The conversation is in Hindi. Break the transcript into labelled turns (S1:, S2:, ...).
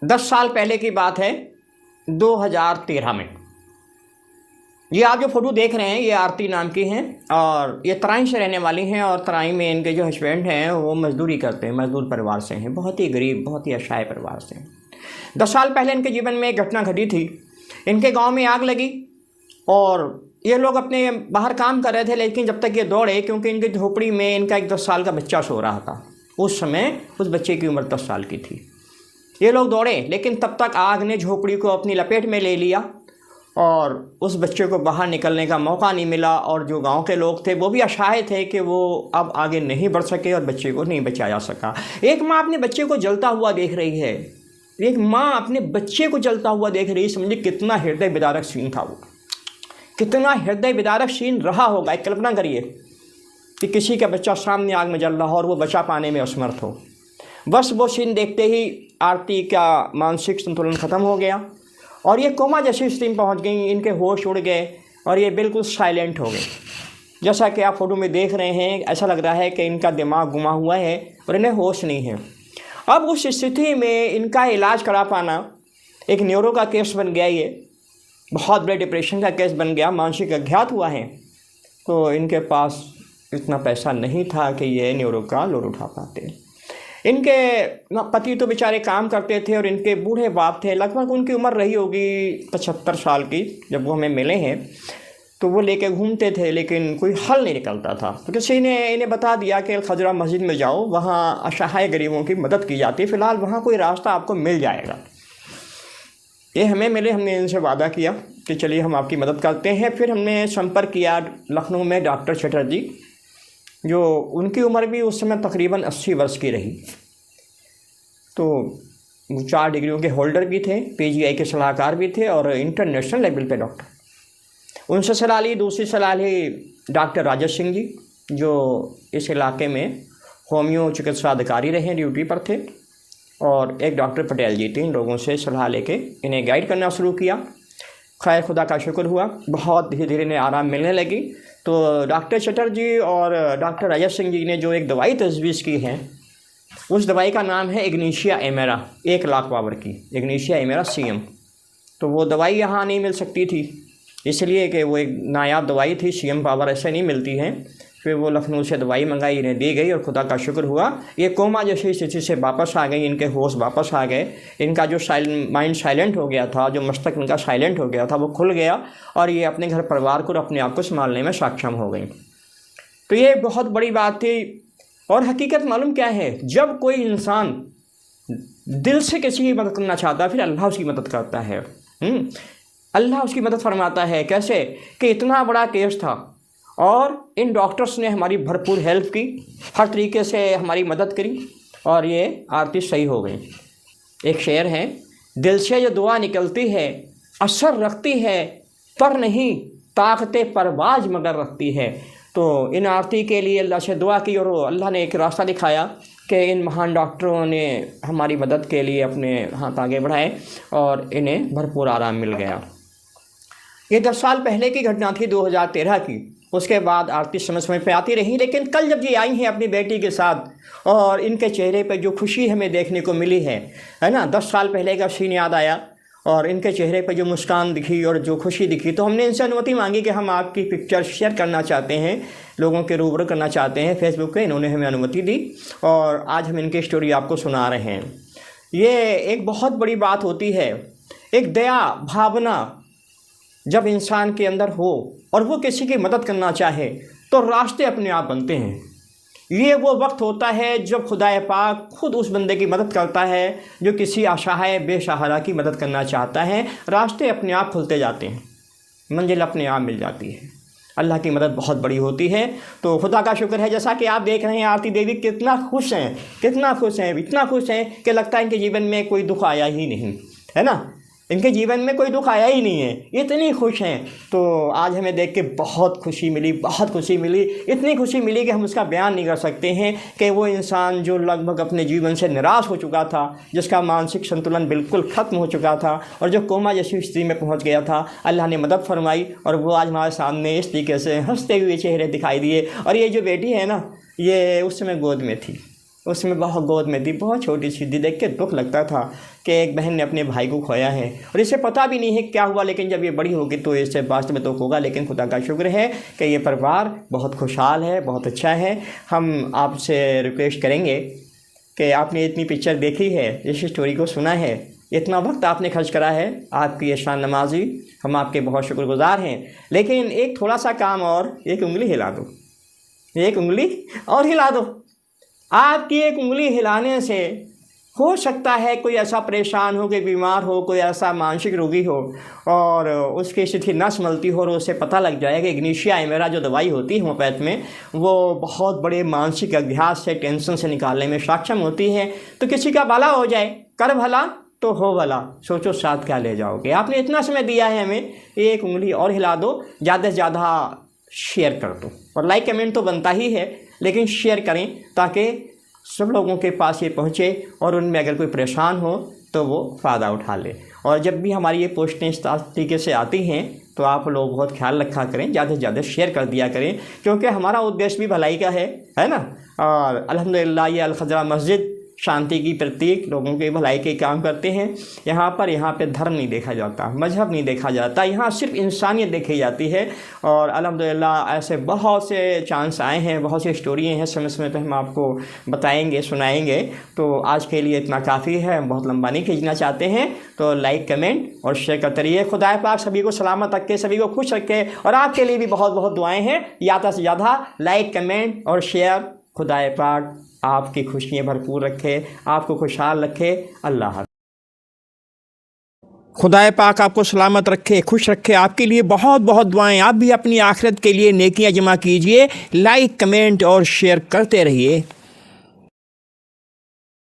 S1: 10 साल पहले की बात है, 2013 में। ये आप जो फ़ोटो देख रहे हैं ये आरती नाम की हैं और ये तराई से रहने वाली हैं और तराई में इनके जो हस्बैंड हैं वो मजदूरी करते हैं, मजदूर परिवार से हैं, बहुत ही गरीब, बहुत ही असहाय परिवार से हैं। 10 साल पहले इनके जीवन में एक घटना घटी थी। इनके गांव में आग लगी और ये लोग अपने बाहर काम कर रहे थे, लेकिन जब तक ये दौड़े, क्योंकि इनकी झोपड़ी में इनका एक 10 साल का बच्चा सो रहा था। उस समय उस बच्चे की उम्र 10 साल की थी। ये लोग दौड़े, लेकिन तब तक आग ने झोपड़ी को अपनी लपेट में ले लिया और उस बच्चे को बाहर निकलने का मौका नहीं मिला। और जो गांव के लोग थे वो भी असहाय थे कि वो अब आगे नहीं बढ़ सके और बच्चे को नहीं बचाया सका। एक माँ अपने बच्चे को जलता हुआ देख रही है, एक माँ अपने बच्चे को जलता हुआ देख रही है। समझिए कितना हृदय विदारक सीन था वो, कितना हृदय विदारक सीन रहा होगा। एक कल्पना करिए कि किसी का बच्चा सामने आग में जल रहा हो और वो बचा पाने में असमर्थ हो। बस वो सीन देखते ही आरती का मानसिक संतुलन ख़त्म हो गया और ये कोमा जैसी स्थिति में पहुँच गई। इनके होश उड़ गए और ये बिल्कुल साइलेंट हो गए। जैसा कि आप फोटो में देख रहे हैं, ऐसा लग रहा है कि इनका दिमाग गुमा हुआ है और इन्हें होश नहीं है। अब उस स्थिति में इनका इलाज करा पाना एक न्यूरो का केस बन गया, ये बहुत बड़े डिप्रेशन का केस बन गया, मानसिक अज्ञात हुआ है। तो इनके पास इतना पैसा नहीं था कि ये न्यूरो का लोड उठा पाते। इनके पति तो बेचारे काम करते थे और इनके बूढ़े बाप थे, लगभग उनकी उम्र रही होगी 75 साल की जब वो हमें मिले हैं। तो वो लेके घूमते थे लेकिन कोई हल नहीं निकलता था। तो किसी ने इन्हें बता दिया कि खजरा मस्जिद में जाओ, वहाँ असहाय गरीबों की मदद की जाती है, फ़िलहाल वहाँ कोई रास्ता आपको मिल जाएगा। ये हमें मिले, हमने इनसे वादा किया कि चलिए हम आपकी मदद करते हैं। फिर हमने संपर्क किया लखनऊ में डॉक्टर चटर्जी, जो उनकी उम्र भी उस समय तकरीबन 80 वर्ष की रही। तो वो 4 डिग्रियों के होल्डर भी थे, पीजीआई के सलाहकार भी थे और इंटरनेशनल लेवल पे डॉक्टर। उनसे सलाह ली। दूसरी सलाह ली डॉक्टर राजेश सिंह जी, जो इस इलाके में होम्यो चिकित्सा अधिकारी रहे, ड्यूटी पर थे। और एक डॉक्टर पटेल जी, 3 लोगों से सलाह लेके इन्हें गाइड करना शुरू किया। खैर खुदा का शुक्र हुआ, बहुत धीरे धीरे इन्हें आराम मिलने लगी। तो डॉक्टर चटर्जी और डॉक्टर राजेश सिंह जी ने जो एक दवाई तजवीज़ की है, उस दवाई का नाम है इग्नीशिया एमेरा, 1 लाख पावर की इग्नीशिया एमेरा CM। तो वो दवाई यहाँ नहीं मिल सकती थी, इसलिए कि वो एक नायाब दवाई थी, CM पावर ऐसे नहीं मिलती है। फिर वो लखनऊ से दवाई मंगाई, इन्हें दी गई और खुदा का शुक्र हुआ ये कोमा जैसी स्थिति से वापस आ गई, इनके होश वापस आ गए। इनका जो माइंड साइलेंट हो गया था, जो मस्तिष्क इनका साइलेंट हो गया था, वो खुल गया और ये अपने घर परिवार को और अपने आप को संभालने में सक्षम हो गई। तो ये बहुत बड़ी बात थी। और हकीकत मालूम क्या है, जब कोई इंसान दिल से किसी की मदद करना चाहता है फिर अल्लाह उसकी मदद करता है। अल्लाह उसकी मदद फरमाता है। कैसे कि इतना बड़ा केस था और इन डॉक्टर्स ने हमारी भरपूर हेल्प की, हर तरीके से हमारी मदद करी और ये आरती सही हो गई। एक शेर है, दिल से जो दुआ निकलती है असर रखती है, पर नहीं ताकते परवाज मगर रखती है। तो इन आरती के लिए अल्लाह से दुआ की और अल्लाह ने एक रास्ता दिखाया कि इन महान डॉक्टरों ने हमारी मदद के लिए अपने हाथ आगे बढ़ाए और इन्हें भरपूर आराम मिल गया। ये 10 साल पहले की घटना थी, 2013 की। उसके बाद आरती समय समय पे आती रही, लेकिन कल जब ये आई हैं अपनी बेटी के साथ और इनके चेहरे पे जो खुशी हमें देखने को मिली है ना, 10 साल पहले का सीन याद आया और इनके चेहरे पे जो मुस्कान दिखी और जो खुशी दिखी, तो हमने इनसे अनुमति मांगी कि हम आपकी पिक्चर शेयर करना चाहते हैं, लोगों के रूबरू करना चाहते हैं फेसबुक पे। इन्होंने हमें अनुमति दी और आज हम इनकी स्टोरी आपको सुना रहे हैं। ये एक बहुत बड़ी बात होती है, एक दया भावना जब इंसान के अंदर हो और वो किसी की मदद करना चाहे तो रास्ते अपने आप बनते हैं। ये वो वक्त होता है जब खुदाए पाक खुद उस बंदे की मदद करता है जो किसी असहाय बेसहारा की मदद करना चाहता है। रास्ते अपने आप खुलते जाते हैं, मंजिल अपने आप मिल जाती है। अल्लाह की मदद बहुत बड़ी होती है। तो खुदा का शुक्र है, जैसा कि आप देख रहे हैं आरती देवी कितना खुश हैं, कितना खुश हैं, इतना खुश हैं कि लगता है इनके जीवन में कोई दुख आया ही नहीं, है ना। इनके जीवन में कोई दुख आया ही नहीं है, इतनी खुश हैं। तो आज हमें देख के बहुत खुशी मिली, बहुत खुशी मिली, इतनी खुशी मिली कि हम उसका बयान नहीं कर सकते हैं कि वो इंसान जो लगभग अपने जीवन से निराश हो चुका था, जिसका मानसिक संतुलन बिल्कुल ख़त्म हो चुका था और जो कोमा जैसी स्थिति में पहुंच गया था, अल्लाह ने मदद फरमाई और वो आज हमारे सामने इस तरीके से हंसते हुए चेहरे दिखाई दिए। और ये जो बेटी है ना, ये उस समय गोद में थी, उसमें बहुत गोद में थी, बहुत छोटी सी थी। देख के दुख लगता था कि एक बहन ने अपने भाई को खोया है और इसे पता भी नहीं है क्या हुआ, लेकिन जब ये बड़ी होगी तो इससे वास्तव में दुख होगा। लेकिन खुदा का शुक्र है कि ये परिवार बहुत खुशहाल है, बहुत अच्छा है। हम आपसे रिक्वेस्ट करेंगे कि आपने इतनी पिक्चर देखी है, इस स्टोरी को सुना है, इतना वक्त आपने खर्च करा है, आपकी एहसान नमाजी, हम आपके बहुत शुक्रगुजार हैं। लेकिन एक थोड़ा सा काम और, एक उंगली हिला दो, एक उंगली और हिला दो। आपकी एक उंगली हिलाने से हो सकता है कोई ऐसा परेशान हो, कोई बीमार हो, कोई ऐसा मानसिक रोगी हो और उसकी स्थिति न संभलती हो और उसे पता लग जाए कि इग्निशिया एमेरा जो दवाई होती है होम्योपैथ में, वो बहुत बड़े मानसिक अभ्यास से, टेंशन से निकालने में सक्षम होती है। तो किसी का भला हो जाए, कर भला तो हो भला, सोचो साथ क्या ले जाओगे। आपने इतना समय दिया है हमें, एक उंगली और हिला दो, ज़्यादा से ज़्यादा शेयर कर दो। और लाइक कमेंट तो बनता ही है, लेकिन शेयर करें ताकि सब लोगों के पास ये पहुँचे और उनमें अगर कोई परेशान हो तो वो फ़ायदा उठा ले। और जब भी हमारी ये पोस्टें इस तरीके से आती हैं तो आप लोग बहुत ख्याल रखा करें, ज़्यादा से ज़्यादा शेयर कर दिया करें, क्योंकि हमारा उद्देश्य भी भलाई का है ना। और अल्हम्दुलिल्लाह ये अल खजरा मस्जिद शांति की प्रतीक, लोगों के भलाई के काम करते हैं। यहाँ पे धर्म नहीं देखा जाता, मजहब नहीं देखा जाता, यहाँ सिर्फ इंसानियत देखी जाती है। और अल्हम्दुलिल्लाह ऐसे बहुत से चांस आए हैं, बहुत सी स्टोरियाँ हैं, समय समय पर हम आपको बताएंगे, सुनाएंगे। तो आज के लिए इतना काफ़ी है, हम बहुत लंबा नहीं खींचना चाहते हैं। तो लाइक कमेंट और शेयर करते रहिए। खुदा पाक सभी को सलामत रखे, सभी को खुश रखे और आपके लिए भी बहुत बहुत दुआएँ हैं। ज़्यादा से ज़्यादा लाइक कमेंट और शेयर। खुदा पाक आपकी खुशियाँ भरपूर रखे, आपको खुशहाल रखे। अल्लाह। खुदा पाक आपको सलामत रखे, खुश रखे। आपके लिए बहुत बहुत दुआएं। आप भी अपनी आखिरत के लिए नेकियां जमा कीजिए। लाइक कमेंट और शेयर करते रहिए।